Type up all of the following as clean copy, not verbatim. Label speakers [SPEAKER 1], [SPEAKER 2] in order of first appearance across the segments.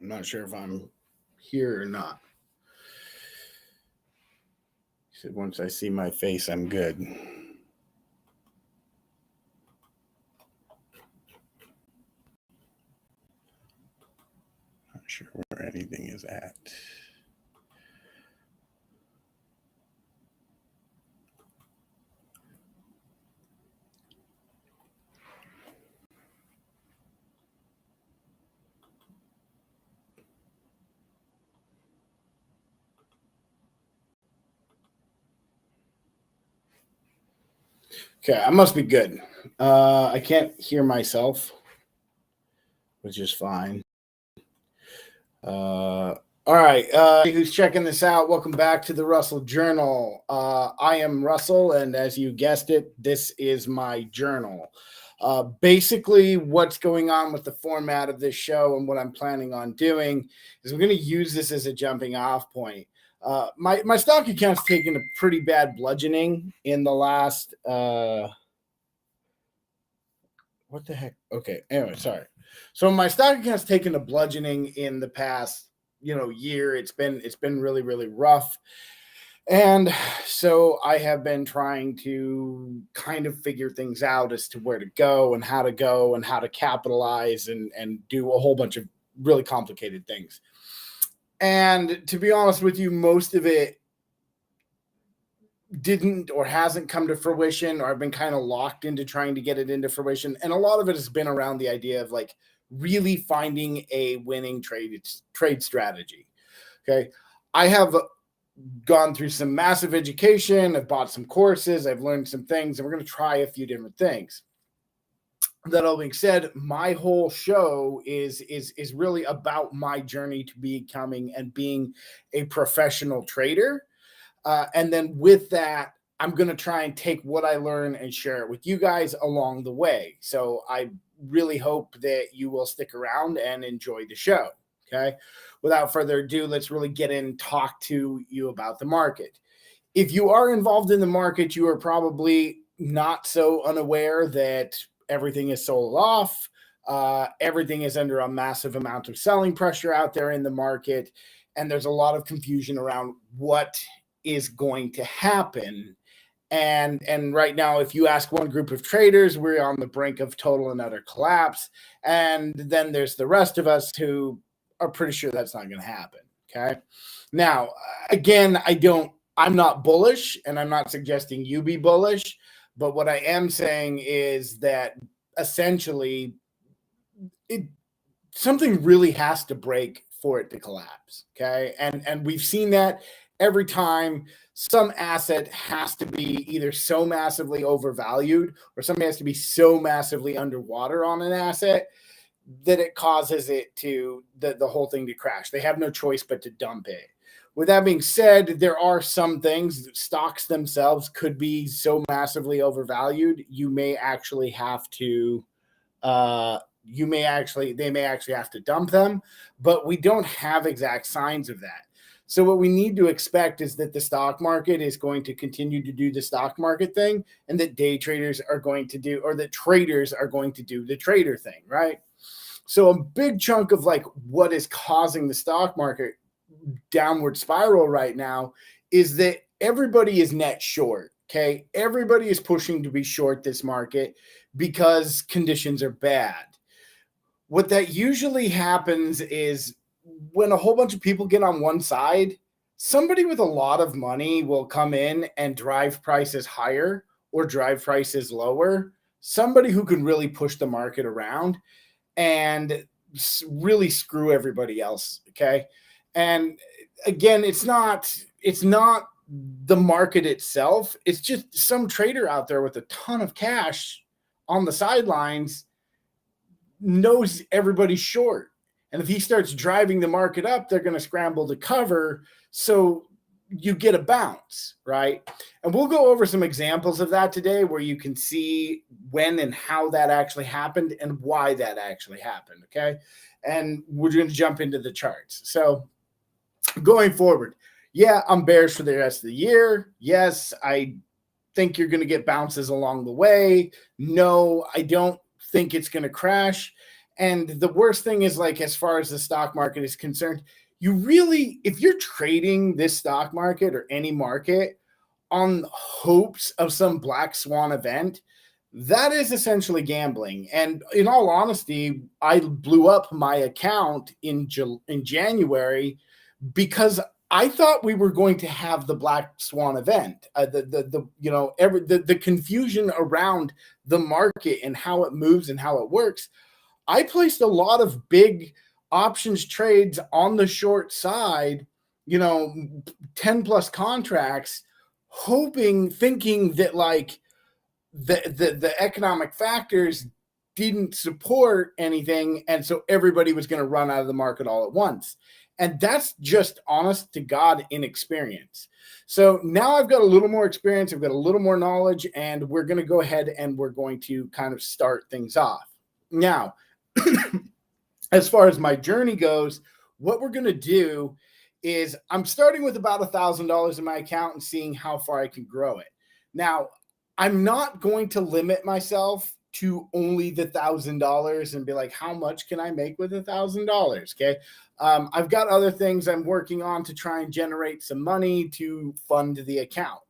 [SPEAKER 1] I'm not sure if I'm here or not. He said, once I see my face, I'm good. Not sure where anything is at. Okay, I must be good. I can't hear myself, which is fine. All right, who's checking this out? Welcome back to the Russell Journal. I am Russell, and as you guessed it, this is my journal. Basically, what's going on with the format of this show and what I'm planning on doing is we're going to use this as a jumping off point. My stock account's taken a pretty bad bludgeoning in the last what the heck? Okay. Anyway, sorry. So my stock account's taken a bludgeoning in the past, year. It's been really, really rough. And so I have been trying to kind of figure things out as to where to go and how to capitalize and do a whole bunch of really complicated things. And to be honest with you, most of it didn't or hasn't come to fruition, or I've been kind of locked into trying to get it into fruition. And a lot of it has been around the idea of like really finding a winning trade strategy. Okay. I have gone through some massive education. I've bought some courses. I've learned some things, and we're going to try a few different things. That all being said, my whole show is really about my journey to becoming and being a professional trader. And then with that, I'm going to try and take what I learn and share it with you guys along the way. So I really hope that you will stick around and enjoy the show. Okay. Without further ado, let's really get in and talk to you about the market. If you are involved in the market, you are probably not so unaware that everything is sold off. Everything is under a massive amount of selling pressure out there in the market. And there's a lot of confusion around what is going to happen. And right now, if you ask one group of traders, we're on the brink of total and utter collapse. And then there's the rest of us who are pretty sure that's not going to happen. Okay. Now, again, I'm not bullish, and I'm not suggesting you be bullish, but what I am saying is that essentially something really has to break for it to collapse. Okay. And we've seen that every time some asset has to be either so massively overvalued or something has to be so massively underwater on an asset that it causes it to the whole thing to crash. They have no choice but to dump it. With that being said, there are some things, stocks themselves could be so massively overvalued. You may actually have to, they may actually have to dump them, but we don't have exact signs of that. So what we need to expect is that the stock market is going to continue to do the stock market thing, and that day traders are going to do, or that traders are going to do the trader thing, right? So a big chunk of like what is causing the stock market downward spiral right now is that everybody is net short. Okay. Everybody is pushing to be short this market because conditions are bad. What that usually happens is when a whole bunch of people get on one side, somebody with a lot of money will come in and drive prices higher or drive prices lower. Somebody who can really push the market around and really screw everybody else. Okay. And again, it's not the market itself. It's just some trader out there with a ton of cash on the sidelines knows everybody's short. And if he starts driving the market up, they're going to scramble to cover. So you get a bounce, right? And we'll go over some examples of that today where you can see when and how that actually happened and why that actually happened, okay? And we're going to jump into the charts. So going forward, yeah, I'm bearish for the rest of the year. Yes, I think you're going to get bounces along the way. No, I don't think it's going to crash. And the worst thing is, like, as far as the stock market is concerned, you really, if you're trading this stock market or any market on hopes of some black swan event, that is essentially gambling. And in all honesty, I blew up my account in January because I thought we were going to have the black swan event. The confusion around the market and how it moves and how it works. I placed a lot of big options trades on the short side, 10 plus contracts, thinking that, like, the economic factors didn't support anything, and so everybody was going to run out of the market all at once. And that's just honest to God inexperience. So now I've got a little more experience, I've got a little more knowledge, and we're going to go ahead and we're going to kind of start things off. Now, as far as my journey goes, what we're going to do is I'm starting with about $1,000 in my account and seeing how far I can grow it. Now, I'm not going to limit myself to only the $1,000 and be like, how much can I make with $1,000? Okay. I've got other things I'm working on to try and generate some money to fund the account.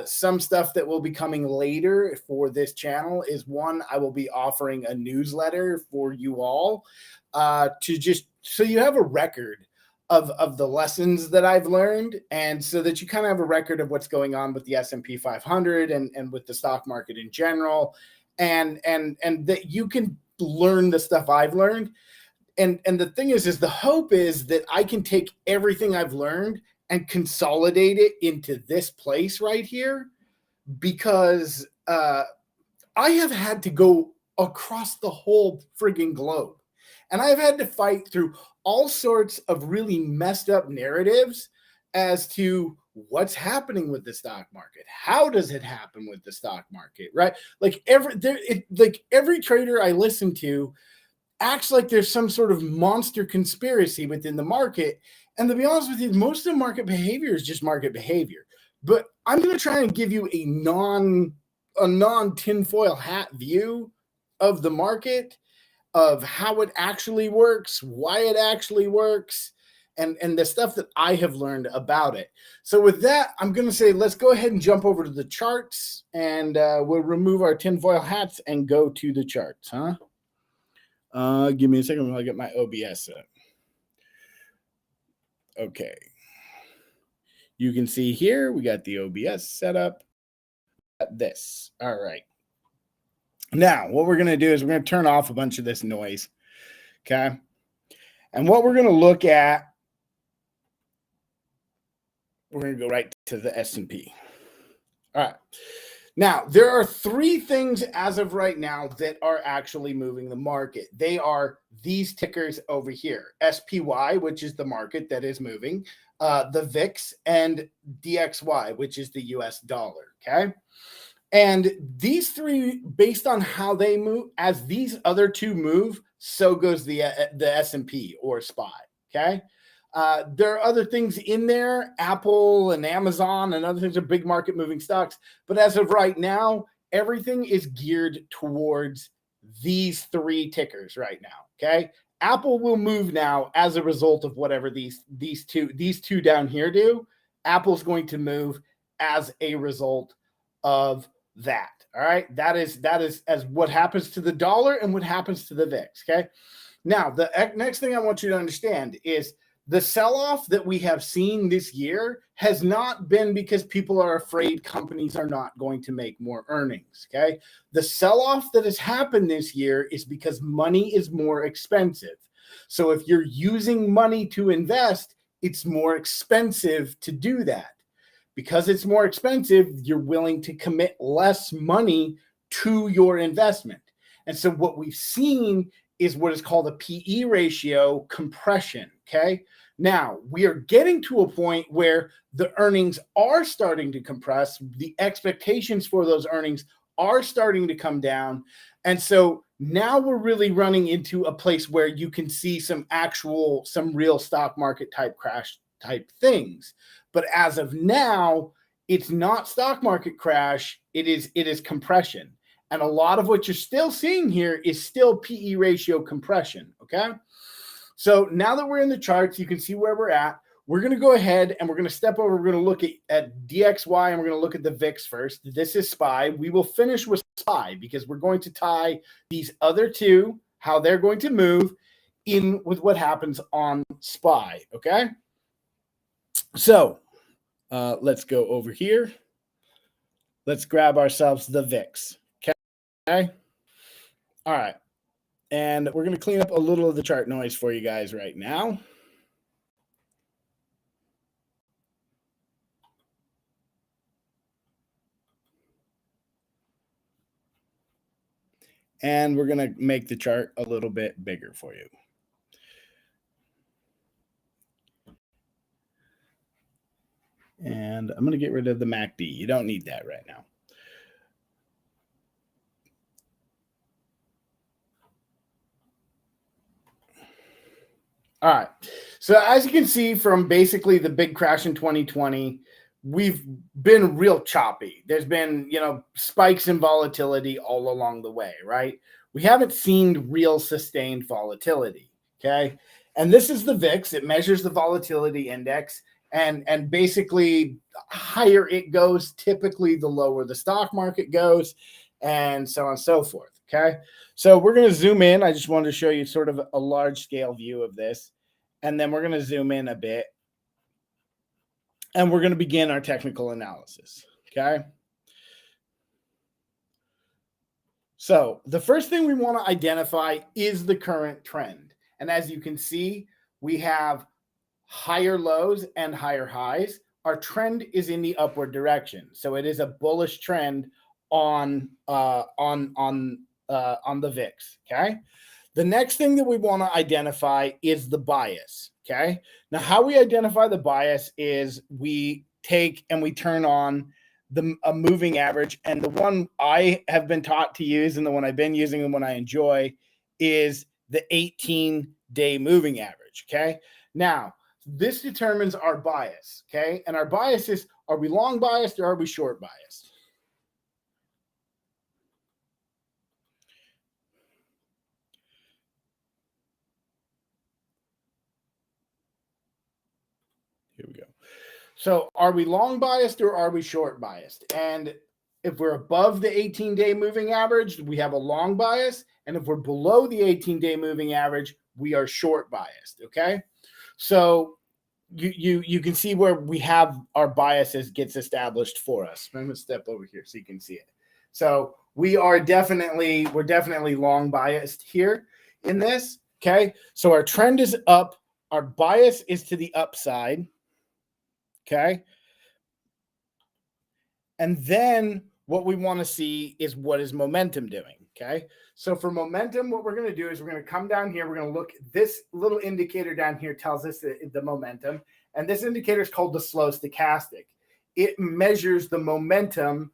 [SPEAKER 1] Some stuff that will be coming later for this channel is, one, I will be offering a newsletter for you all to just so you have a record of the lessons that I've learned, and so that you kind of have a record of what's going on with the S&P 500 and with the stock market in general, and that you can learn the stuff I've learned. And the thing is the hope is that I can take everything I've learned and consolidate it into this place right here, because I have had to go across the whole frigging globe, and I've had to fight through all sorts of really messed up narratives as to what's happening with the stock market. How does it happen with the stock market, right? Like every trader I listen to acts like there's some sort of monster conspiracy within the market. And to be honest with you, most of the market behavior is just market behavior. But I'm going to try and give you a non tinfoil hat view of the market, of how it actually works, why it actually works, and the stuff that I have learned about it. So with that, I'm going to say, let's go ahead and jump over to the charts, and we'll remove our tinfoil hats and go to the charts, huh? Give me a second while I get my OBS set up. Okay. You can see here, we got the OBS set up. This. All right. Now, what we're going to do is we're going to turn off a bunch of this noise. Okay. And what we're going to look at, we're going to go right to the S&P. All right. Now, there are three things as of right now that are actually moving the market. They are these tickers over here, SPY, which is the market that is moving, the VIX, and DXY, which is the US dollar, okay? And these three, based on how they move, as these other two move, so goes the S&P or SPY, okay? There are other things in there. Apple and Amazon and other things are big market moving stocks. But as of right now, everything is geared towards these three tickers right now. Okay. Apple will move now as a result of whatever these two down here do. Apple's going to move as a result of that. All right. That is as what happens to the dollar and what happens to the VIX. Okay. Now, the next thing I want you to understand is the sell-off that we have seen this year has not been because people are afraid companies are not going to make more earnings, okay? The sell-off that has happened this year is because money is more expensive. So if you're using money to invest, it's more expensive to do that. Because it's more expensive, you're willing to commit less money to your investment. And so what we've seen is what is called a PE ratio compression, okay? Now, we are getting to a point where the earnings are starting to compress. The expectations for those earnings are starting to come down. And so now we're really running into a place where you can see some real stock market type crash type things. But as of now, it's not stock market crash. It is compression. And a lot of what you're still seeing here is still PE ratio compression, okay? So now that we're in the charts, you can see where we're at. We're going to go ahead and we're going to step over. We're going to look at DXY, and we're going to look at the VIX first. This is SPY. We will finish with SPY because we're going to tie these other two, how they're going to move, in with what happens on SPY, okay? So let's go over here. Let's grab ourselves the VIX, okay? All right. And we're going to clean up a little of the chart noise for you guys right now. And we're going to make the chart a little bit bigger for you. And I'm going to get rid of the MACD. You don't need that right now. All right. So as you can see from basically the big crash in 2020, we've been real choppy. There's been, spikes in volatility all along the way, right? We haven't seen real sustained volatility, okay? And this is the VIX. It measures the volatility index. And basically, higher it goes, typically the lower the stock market goes, and so on and so forth, okay? So we're going to zoom in. I just wanted to show you sort of a large scale view of this. And then we're going to zoom in a bit. And we're going to begin our technical analysis, okay? So the first thing we want to identify is the current trend. And as you can see, we have higher lows and higher highs. Our trend is in the upward direction. So it is a bullish trend on the VIX, okay? The next thing that we want to identify is the bias, okay? Now, how we identify the bias is we take and we turn on a moving average, and the one I have been taught to use and the one I've been using and one I enjoy is the 18-day moving average, okay? Now, this determines our bias, okay? And our bias is, are we long biased or are we short biased? Here we go. So are we long biased or are we short biased? And if we're above the 18-day moving average, we have a long bias. And if we're below the 18-day moving average, we are short biased, okay? So you can see where we have our biases gets established for us. I'm going to step over here so you can see it. So we're definitely long biased here in this, okay? So our trend is up. Our bias is to the upside, okay? And then what we want to see is what is momentum doing, okay? So for momentum, what we're going to do is we're going to come down here. We're going to look, this little indicator down here tells us the momentum. And this indicator is called the Slow Stochastic. It measures the momentum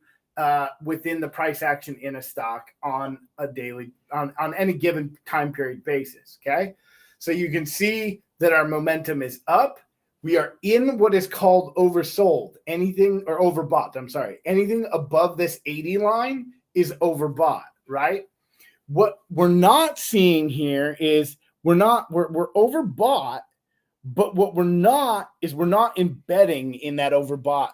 [SPEAKER 1] within the price action in a stock on a daily, on any given time period basis, okay? So you can see that our momentum is up. We are in what is called oversold. Anything, or overbought, I'm sorry. Anything above this 80 line is overbought, right? What we're not seeing here is we're overbought, but what we're not is we're not embedding in that overbought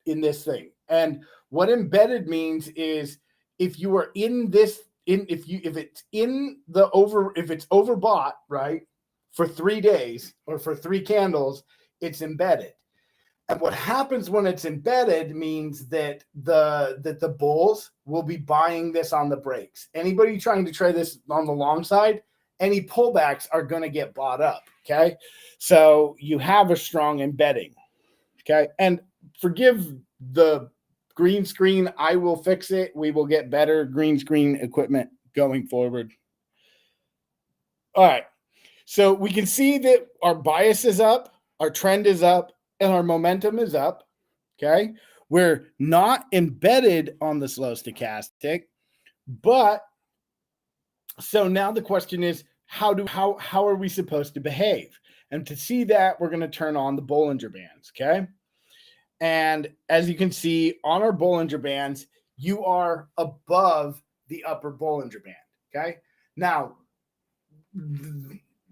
[SPEAKER 1] in this thing. And what embedded means is if you are in this, if it's overbought, right, for 3 days or for 3 candles, it's embedded. And what happens when it's embedded means that the bulls will be buying this on the breaks. Anybody trying to trade this on the long side, any pullbacks are going to get bought up, okay? So you have a strong embedding, okay? And forgive the green screen. I will fix it. We will get better green screen equipment going forward. All right. So we can see that our bias is up, our trend is up, and our momentum is up, okay? We're not embedded on the slow stochastic, but so now the question is, how are we supposed to behave? And to see that, we're going to turn on the Bollinger Bands, okay? And as you can see on our Bollinger Bands, you are above the upper Bollinger Band. Okay. Now,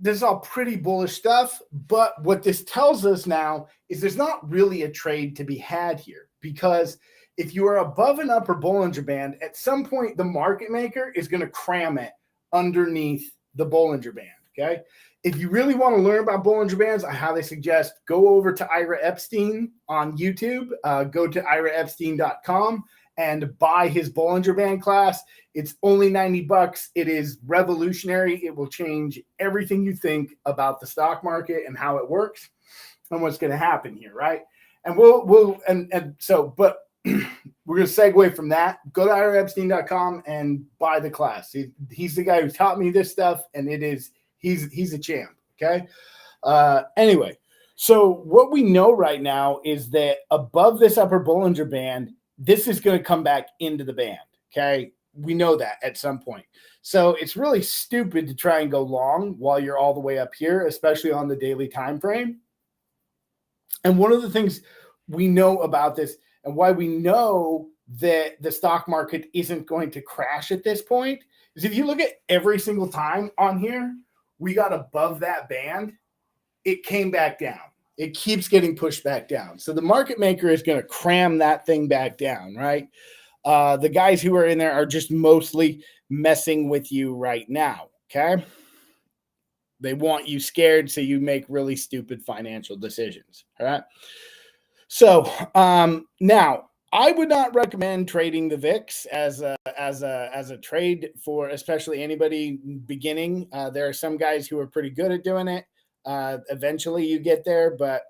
[SPEAKER 1] this is all pretty bullish stuff, but what this tells us now is there's not really a trade to be had here, because if you are above an upper Bollinger Band, at some point the market maker is going to cram it underneath the Bollinger Band. Okay. If you really want to learn about Bollinger Bands, I highly suggest go over to Ira Epstein on YouTube, go to iraepstein.com and buy his Bollinger Band class. It's only $90. It is revolutionary. It will change everything you think about the stock market and how it works and what's going to happen here, right? And we're going to segue from that. Go to iraepstein.com and buy the class. He's the guy who taught me this stuff, and he's a champ. Okay. Anyway, so what we know right now is that above this upper Bollinger Band, this is going to come back into the band. Okay. We know that at some point. So it's really stupid to try and go long while you're all the way up here, especially on the daily time frame. And one of the things we know about this and why we know that the stock market isn't going to crash at this point is if you look at every single time on here, we got above that band, it came back down. It keeps getting pushed back down. So the market maker is going to cram that thing back down, right? The guys who are in there are just mostly messing with you right now, okay? They want you scared so you make really stupid financial decisions, all right? So now, I would not recommend trading the VIX as a trade for especially anybody beginning. There are some guys who are pretty good at doing it. Eventually you get there, but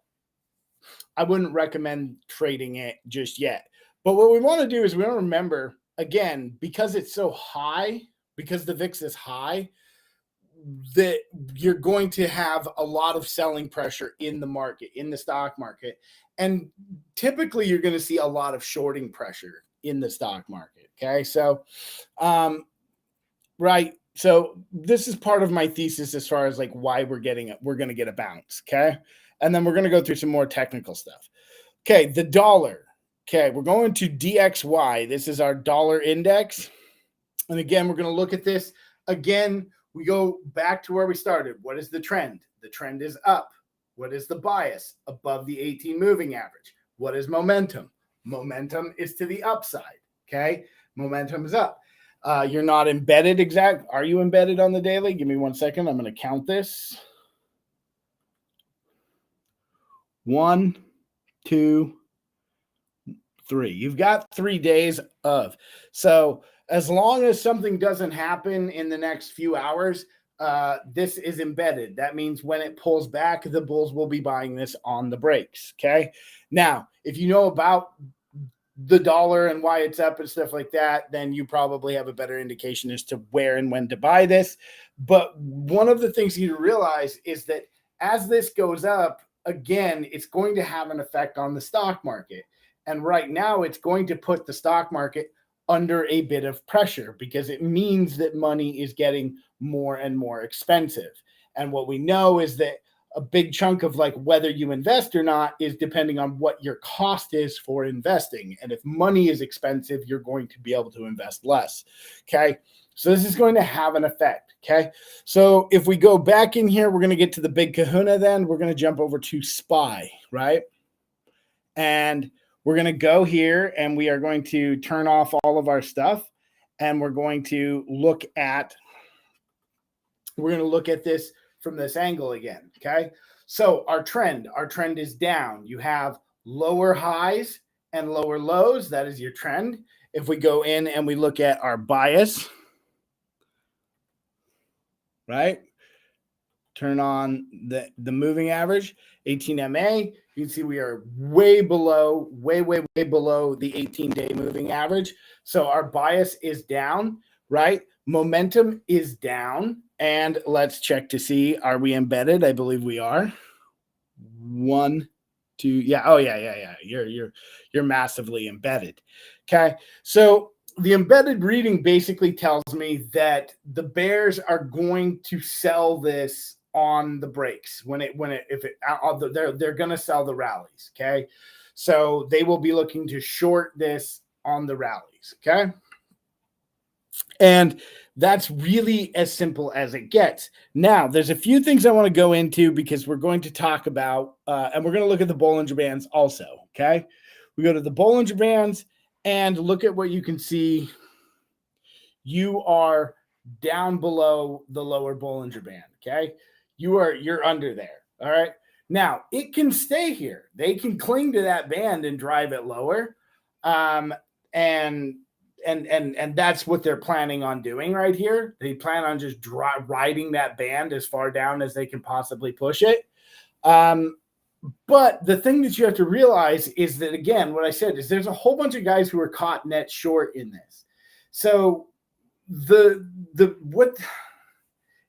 [SPEAKER 1] I wouldn't recommend trading it just yet. But what we want to do is we want to remember, again, because it's so high, because the VIX is high, that you're going to have a lot of selling pressure in the market, in the stock market. And typically you're going to see a lot of shorting pressure in the stock market. Okay. So, right. So this is part of my thesis as far as like why we're going to get a bounce. Okay. And then we're going to go through some more technical stuff. Okay. The dollar. Okay. We're going to DXY. This is our dollar index. And again, we're going to look at this again. We go back to where we started. What is the trend? The trend is up. What is the bias? Above the 18 moving average. What is momentum? Momentum is to the upside. Okay. Momentum is up. You're not embedded exact. Are you embedded on the daily? Give me 1 second. I'm going to count this. 1, 2, 3. You've got 3 days of. So as long as something doesn't happen in the next few hours, this is embedded. That means when it pulls back, the bulls will be buying this on the breaks. Okay. Now, if you know about the dollar and why it's up and stuff like that, then you probably have a better indication as to where and when to buy this. But one of the things you need to realize is that as this goes up, again, it's going to have an effect on the stock market. And right now it's going to put the stock market under a bit of pressure because it means that money is getting more and more expensive. And what we know is that a big chunk of like whether you invest or not is depending on what your cost is for investing. And if money is expensive, you're going to be able to invest less. Okay. So this is going to have an effect. Okay. So if we go back in here, we're going to get to the big kahuna. Then we're going to jump over to SPY, right? And we're going to go here and we are going to turn off all of our stuff. And we're going to look at this from this angle again. Okay. So our trend is down. You have lower highs and lower lows. That is your trend. If we go in and we look at our bias, right? Turn on the moving average, 18 MA. You can see we are way below the 18-day moving average. So our bias is down, right? Momentum is down. And let's check to see, are we embedded? I believe we are. 1, 2, yeah. Oh, yeah. You're massively embedded. Okay. So the embedded reading basically tells me that the bears are going to sell this on the breaks they're going to sell the rallies. Okay. So they will be looking to short this on the rallies. Okay. And that's really as simple as it gets. Now, there's a few things I want to go into because we're going to talk about, and we're going to look at the Bollinger Bands also, okay? We go to the Bollinger Bands and look at what you can see. You are down below the lower Bollinger Band, okay? You're under there, all right? Now, it can stay here. They can cling to that band and drive it lower. And that's what they're planning on doing right here. They plan on just riding that band as far down as they can possibly push it. But the thing that you have to realize is that, again, what I said is there's a whole bunch of guys who are caught net short in this. So what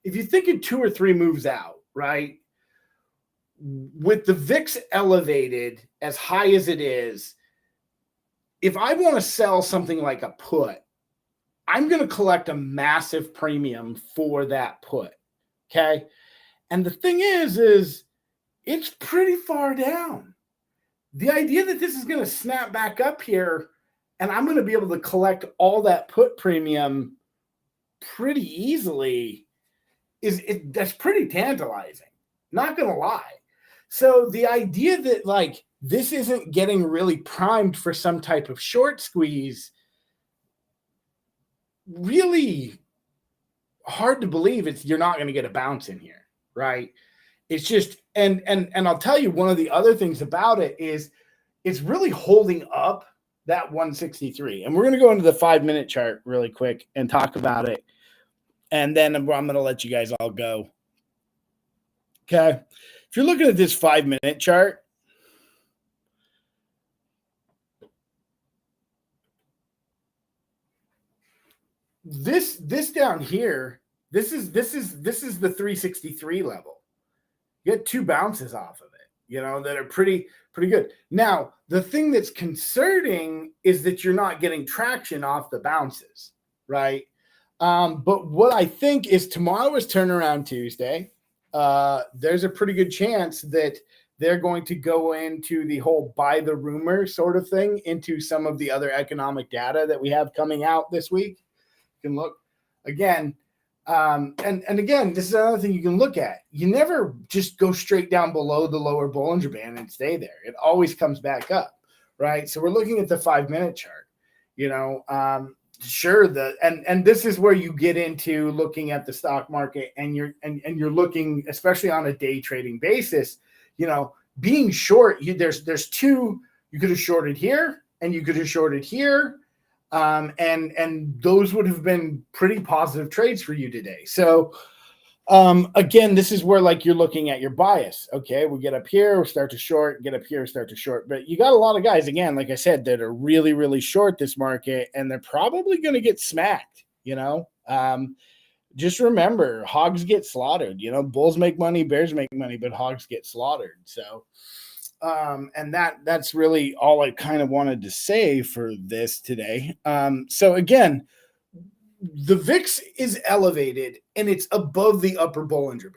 [SPEAKER 1] if you think in 2 or 3 moves out, right? With the VIX elevated as high as it is, if I want to sell something like a put, I'm going to collect a massive premium for that put. Okay. And the thing is it's pretty far down. The idea that this is going to snap back up here and I'm going to be able to collect all that put premium pretty easily that's pretty tantalizing. Not going to lie. So the idea that like this isn't getting really primed for some type of short squeeze, really hard to believe you're not going to get a bounce in here, right? It's just and I'll tell you one of the other things about it is it's really holding up that 163. And we're going to go into the 5-minute chart really quick and talk about it. And then I'm going to let you guys all go. Okay. If you're looking at this 5-minute chart, this down here, this is the 363 level. You get 2 bounces off of it, that are pretty good. Now, the thing that's concerning is that you're not getting traction off the bounces, right? But what I think is tomorrow is turnaround Tuesday. There's a pretty good chance that they're going to go into the whole buy the rumor sort of thing into some of the other economic data that we have coming out this week. You can look again. And again, this is another thing you can look at. You never just go straight down below the lower Bollinger Band and stay there. It always comes back up, right? So we're looking at the 5-minute chart, sure. And this is where you get into looking at the stock market and you're looking, especially on a day trading basis, being short, there's 2, you could have shorted here and you could have shorted here. And those would have been pretty positive trades for you today. So, again, this is where like you're looking at your bias. Okay. We get up here, we start to short, get up here, start to short, but you got a lot of guys, again, like I said, that are really, really short this market and they're probably going to get smacked, just remember hogs get slaughtered, bulls make money, bears make money, but hogs get slaughtered. So, and that's really all I kind of wanted to say for this today. So again, the VIX is elevated and it's above the upper Bollinger Band.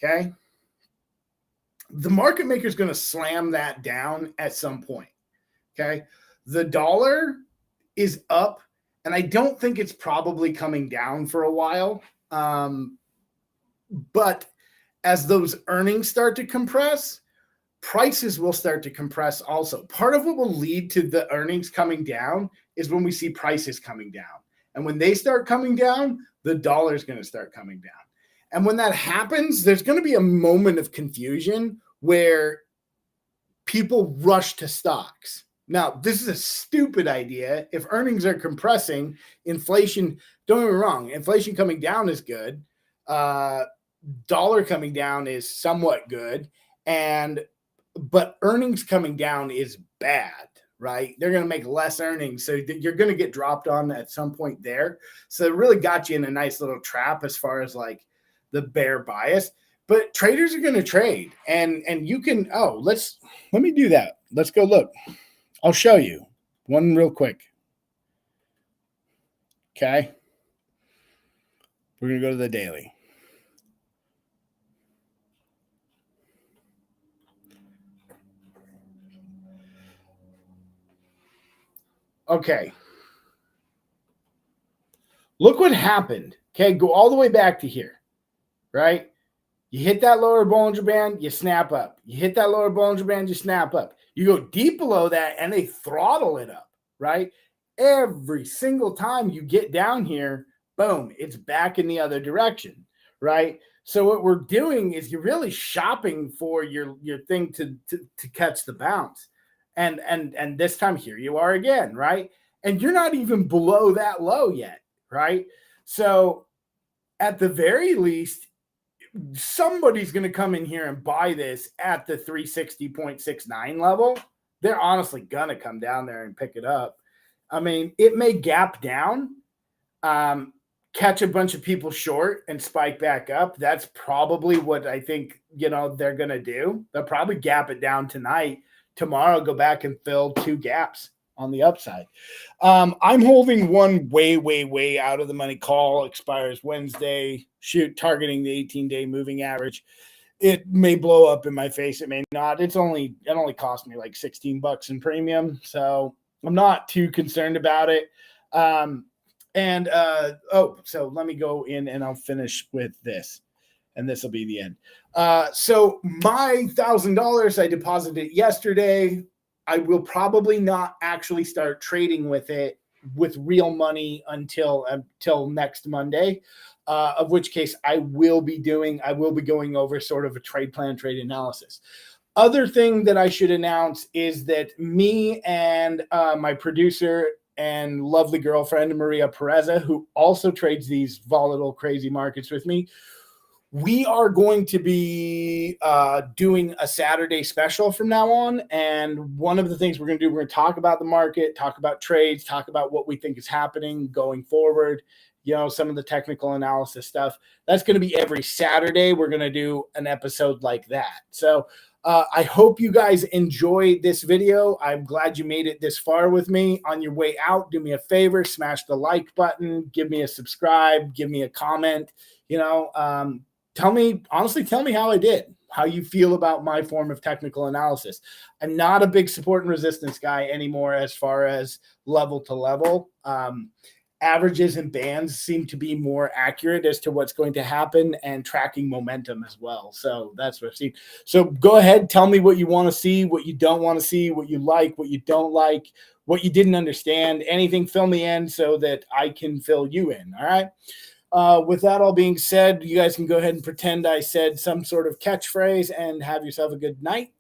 [SPEAKER 1] Okay. The market maker is going to slam that down at some point. Okay. The dollar is up and I don't think it's probably coming down for a while. But as those earnings start to compress, prices will start to compress also. Part of what will lead to the earnings coming down is when we see prices coming down. And when they start coming down, the dollar is going to start coming down. And when that happens, there's going to be a moment of confusion where people rush to stocks. Now, this is a stupid idea. If earnings are compressing, inflation, don't get me wrong, inflation coming down is good. Dollar coming down is somewhat good. But earnings coming down is bad, right? They're going to make less earnings. So you're going to get dropped on at some point there. So it really got you in a nice little trap as far as like the bear bias. But traders are going to trade. And you can, let me do that. Let's go look. I'll show you one real quick. Okay. We're going to go to the daily. Okay. Look what happened. Okay, go all the way back to here, right? You hit that lower Bollinger Band, you snap up. You hit that lower Bollinger Band, you snap up. You go deep below that and they throttle it up, right? Every single time you get down here, boom, it's back in the other direction, right? So what we're doing is you're really shopping for your thing to catch the bounce. And this time here you are again, right? And you're not even below that low yet, right? So at the very least, somebody's going to come in here and buy this at the 360.69 level. They're honestly going to come down there and pick it up. I mean, it may gap down, catch a bunch of people short and spike back up. That's probably what I think, they're going to do. They'll probably gap it down tonight. Tomorrow, go back and fill 2 gaps on the upside. I'm holding one way out of the money call, expires Wednesday, targeting the 18-day moving average. It may blow up in my face. It may not. It only cost me like $16 in premium. So I'm not too concerned about it. So let me go in and I'll finish with this. And this will be the end. So my $1,000, I deposited yesterday. I will probably not actually start trading with it with real money until next Monday, of which case I will be going over sort of a trade analysis. Other thing that I should announce is that me and my producer and lovely girlfriend, Maria Pureza, who also trades these volatile, crazy markets with me, we are going to be doing a Saturday special from now on. And one of the things we're going to do, we're going to talk about the market, talk about trades, talk about what we think is happening going forward, some of the technical analysis stuff. That's going to be every Saturday. We're going to do an episode like that. So I hope you guys enjoyed this video. I'm glad you made it this far with me. On your way out, do me a favor, smash the like button, give me a subscribe, give me a comment, tell me how I did, how you feel about my form of technical analysis. I'm not a big support and resistance guy anymore as far as level to level. Averages and bands seem to be more accurate as to what's going to happen and tracking momentum as well. So that's what I've seen. So go ahead, tell me what you want to see, what you don't want to see, what you like, what you don't like, what you didn't understand, anything, fill me in so that I can fill you in. All right. With that all being said, you guys can go ahead and pretend I said some sort of catchphrase and have yourself a good night.